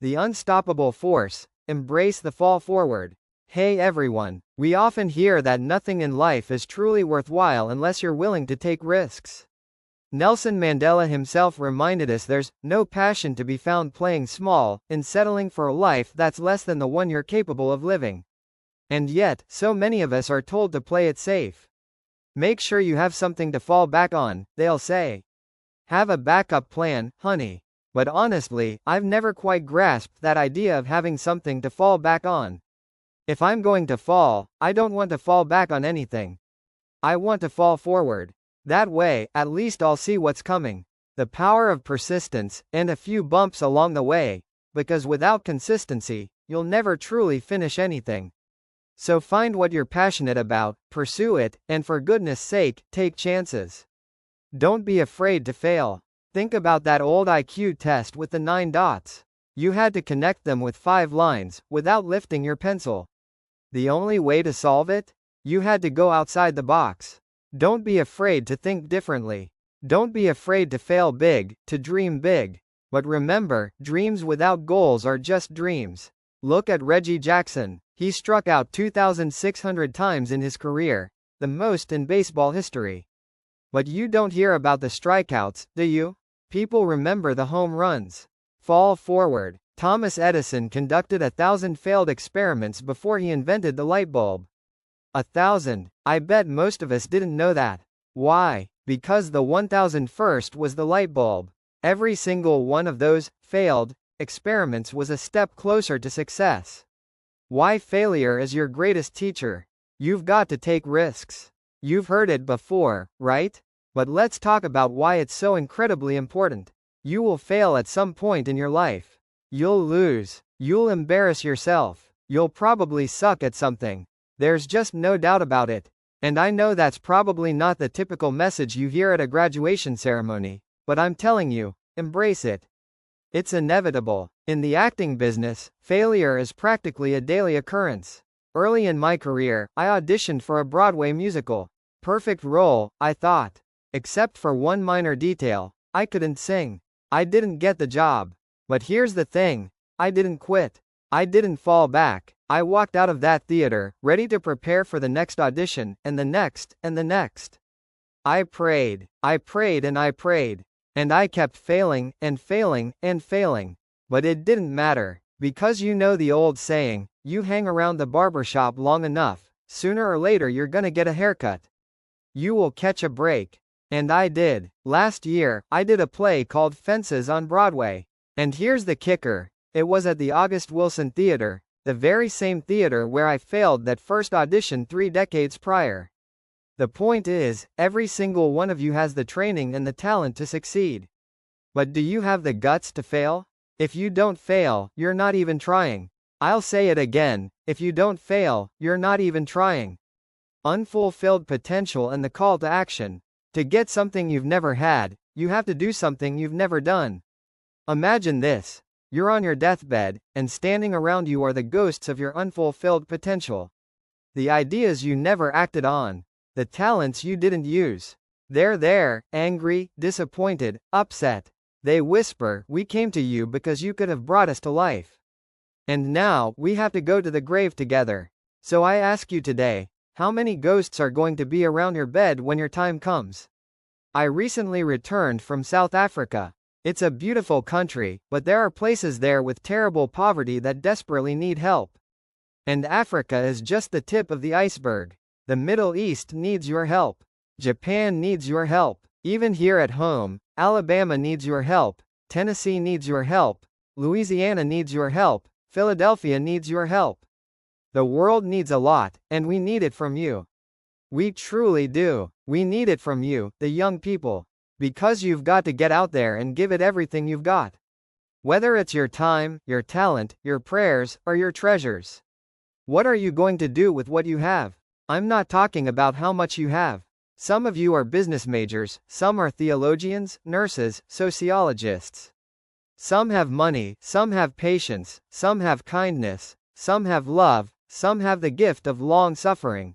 The unstoppable force. Embrace the fall forward. Hey everyone, we often hear that nothing in life is truly worthwhile unless you're willing to take risks. Nelson Mandela himself reminded us there's no passion to be found playing small, in settling for a life that's less than the one you're capable of living. And yet, so many of us are told to play it safe. Make sure you have something to fall back on, they'll say. Have a backup plan, honey. But honestly, I've never quite grasped that idea of having something to fall back on. If I'm going to fall, I don't want to fall back on anything. I want to fall forward. That way, at least I'll see what's coming. The power of persistence, and a few bumps along the way, because without consistency, you'll never truly finish anything. So find what you're passionate about, pursue it, and for goodness sake, take chances. Don't be afraid to fail. Think about that old IQ test with the 9 dots. You had to connect them with 5 lines, without lifting your pencil. The only way to solve it? You had to go outside the box. Don't be afraid to think differently. Don't be afraid to fail big, to dream big. But remember, dreams without goals are just dreams. Look at Reggie Jackson. He struck out 2,600 times in his career, the most in baseball history. But you don't hear about the strikeouts, do you? People remember the home runs. Fall forward. Thomas Edison conducted 1,000 failed experiments before he invented the light bulb. 1,000. I bet most of us didn't know that. Why? Because the 1,001st was the light bulb. Every single one of those failed experiments was a step closer to success. Why failure is your greatest teacher? You've got to take risks. You've heard it before, right? But let's talk about why it's so incredibly important. You will fail at some point in your life. You'll lose. You'll embarrass yourself. You'll probably suck at something. There's just no doubt about it. And I know that's probably not the typical message you hear at a graduation ceremony, but I'm telling you, embrace it. It's inevitable. In the acting business, failure is practically a daily occurrence. Early in my career, I auditioned for a Broadway musical. Perfect role, I thought. Except for one minor detail, I couldn't sing. I didn't get the job. But here's the thing, I didn't quit. I didn't fall back. I walked out of that theater, ready to prepare for the next audition, and the next, and the next. I prayed and I prayed. And I kept failing, and failing, and failing. But it didn't matter, because you know the old saying, you hang around the barbershop long enough, sooner or later you're gonna get a haircut. You will catch a break. And I did. Last year, I did a play called Fences on Broadway. And here's the kicker. It was at the August Wilson Theater, the very same theater where I failed that first audition 3 decades prior. The point is, every single one of you has the training and the talent to succeed. But do you have the guts to fail? If you don't fail, you're not even trying. I'll say it again, if you don't fail, you're not even trying. Unfulfilled potential and the call to action. To get something you've never had, you have to do something you've never done. Imagine this. You're on your deathbed, and standing around you are the ghosts of your unfulfilled potential. The ideas you never acted on. The talents you didn't use. They're there, angry, disappointed, upset. They whisper, "We came to you because you could have brought us to life. And now, we have to go to the grave together." So I ask you today, how many ghosts are going to be around your bed when your time comes? I recently returned from South Africa. It's a beautiful country, but there are places there with terrible poverty that desperately need help. And Africa is just the tip of the iceberg. The Middle East needs your help. Japan needs your help. Even here at home, Alabama needs your help. Tennessee needs your help. Louisiana needs your help. Philadelphia needs your help. The world needs a lot, and we need it from you. We truly do. We need it from you, the young people. Because you've got to get out there and give it everything you've got. Whether it's your time, your talent, your prayers, or your treasures. What are you going to do with what you have? I'm not talking about how much you have. Some of you are business majors, some are theologians, nurses, sociologists. Some have money, some have patience, some have kindness, some have love, some have the gift of long suffering.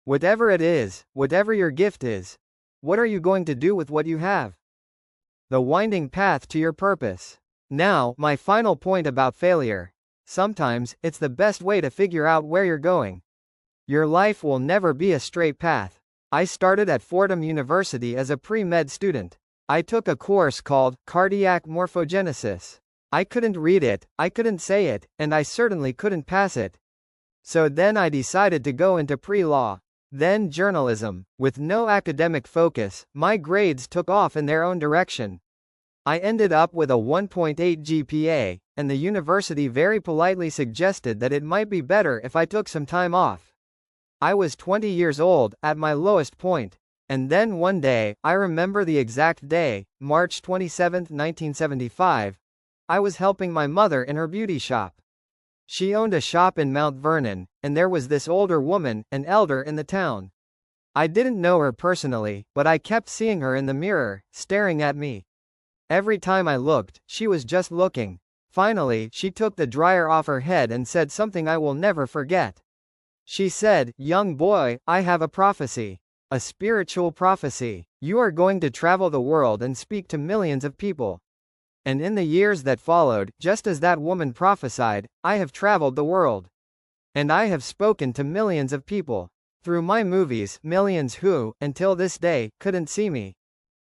Whatever it is, whatever your gift is, what are you going to do with what you have? The winding path to your purpose. Now, my final point about failure. Sometimes, it's the best way to figure out where you're going. Your life will never be a straight path. I started at Fordham University as a pre-med student. I took a course called Cardiac Morphogenesis. I couldn't read it, I couldn't say it, and I certainly couldn't pass it. So then I decided to go into pre-law. Then journalism. With no academic focus, my grades took off in their own direction. I ended up with a 1.8 GPA, and the university very politely suggested that it might be better if I took some time off. I was 20 years old, at my lowest point. And then one day, I remember the exact day, March 27, 1975, I was helping my mother in her beauty shop. She owned a shop in Mount Vernon, and there was this older woman, an elder in the town. I didn't know her personally, but I kept seeing her in the mirror, staring at me. Every time I looked, she was just looking. Finally, she took the dryer off her head and said something I will never forget. She said, "Young boy, I have a prophecy. A spiritual prophecy. You are going to travel the world and speak to millions of people." And in the years that followed, just as that woman prophesied, I have traveled the world. And I have spoken to millions of people. Through my movies, millions who, until this day, couldn't see me.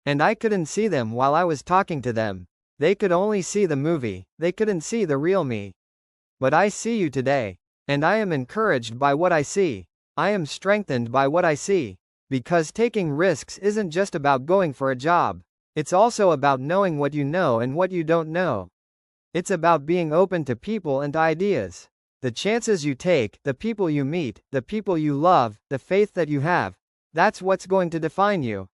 And I couldn't see them while I was talking to them. They could only see the movie, they couldn't see the real me. But I see you today. And I am encouraged by what I see. I am strengthened by what I see. Because taking risks isn't just about going for a job. It's also about knowing what you know and what you don't know. It's about being open to people and ideas. The chances you take, the people you meet, the people you love, the faith that you have, that's what's going to define you.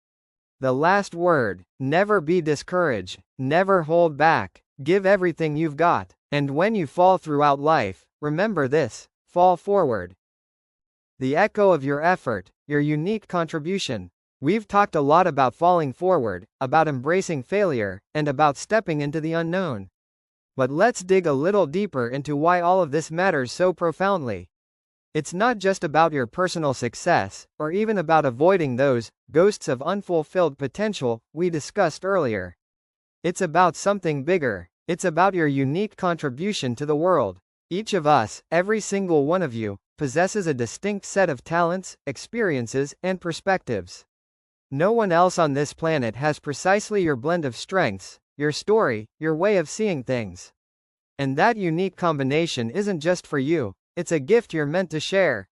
The last word: never be discouraged, never hold back, give everything you've got. And when you fall throughout life, remember this: fall forward. The echo of your effort, your unique contribution. We've talked a lot about falling forward, about embracing failure, and about stepping into the unknown. But let's dig a little deeper into why all of this matters so profoundly. It's not just about your personal success, or even about avoiding those ghosts of unfulfilled potential we discussed earlier. It's about something bigger. It's about your unique contribution to the world. Each of us, every single one of you, possesses a distinct set of talents, experiences, and perspectives. No one else on this planet has precisely your blend of strengths, your story, your way of seeing things. And that unique combination isn't just for you, it's a gift you're meant to share.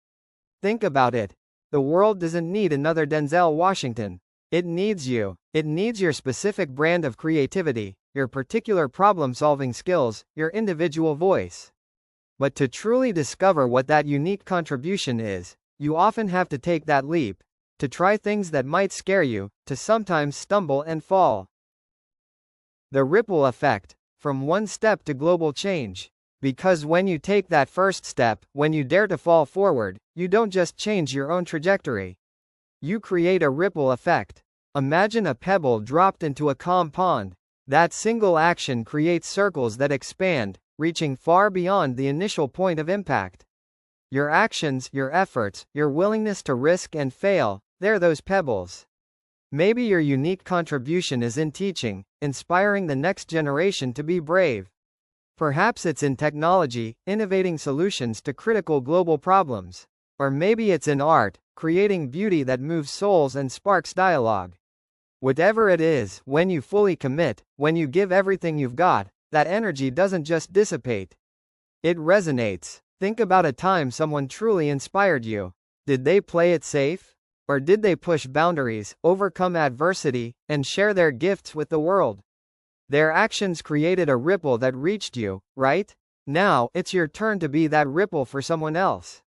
Think about it. The world doesn't need another Denzel Washington. It needs you. It needs your specific brand of creativity, your particular problem-solving skills, your individual voice. But to truly discover what that unique contribution is, you often have to take that leap. To try things that might scare you, to sometimes stumble and fall. The ripple effect, from one step to global change. Because when you take that first step, when you dare to fall forward, you don't just change your own trajectory. You create a ripple effect. Imagine a pebble dropped into a calm pond. That single action creates circles that expand, reaching far beyond the initial point of impact. Your actions, your efforts, your willingness to risk and fail, they're those pebbles. Maybe your unique contribution is in teaching, inspiring the next generation to be brave. Perhaps it's in technology, innovating solutions to critical global problems. Or maybe it's in art, creating beauty that moves souls and sparks dialogue. Whatever it is, when you fully commit, when you give everything you've got, that energy doesn't just dissipate. It resonates. Think about a time someone truly inspired you. Did they play it safe? Or did they push boundaries, overcome adversity, and share their gifts with the world? Their actions created a ripple that reached you, right? Now, it's your turn to be that ripple for someone else.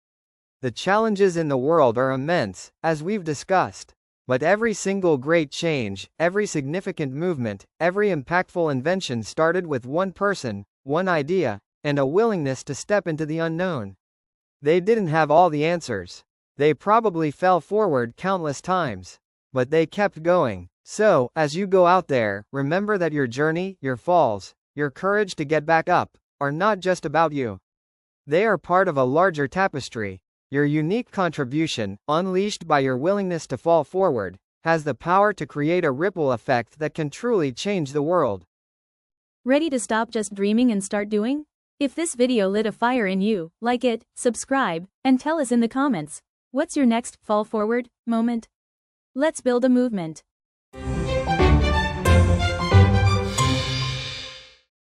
The challenges in the world are immense, as we've discussed. But every single great change, every significant movement, every impactful invention started with one person, one idea, and a willingness to step into the unknown. They didn't have all the answers. They probably fell forward countless times. But they kept going. So, as you go out there, remember that your journey, your falls, your courage to get back up, are not just about you. They are part of a larger tapestry. Your unique contribution, unleashed by your willingness to fall forward, has the power to create a ripple effect that can truly change the world. Ready to stop just dreaming and start doing? If this video lit a fire in you, like it, subscribe, and tell us in the comments, what's your next fall forward moment? Let's build a movement.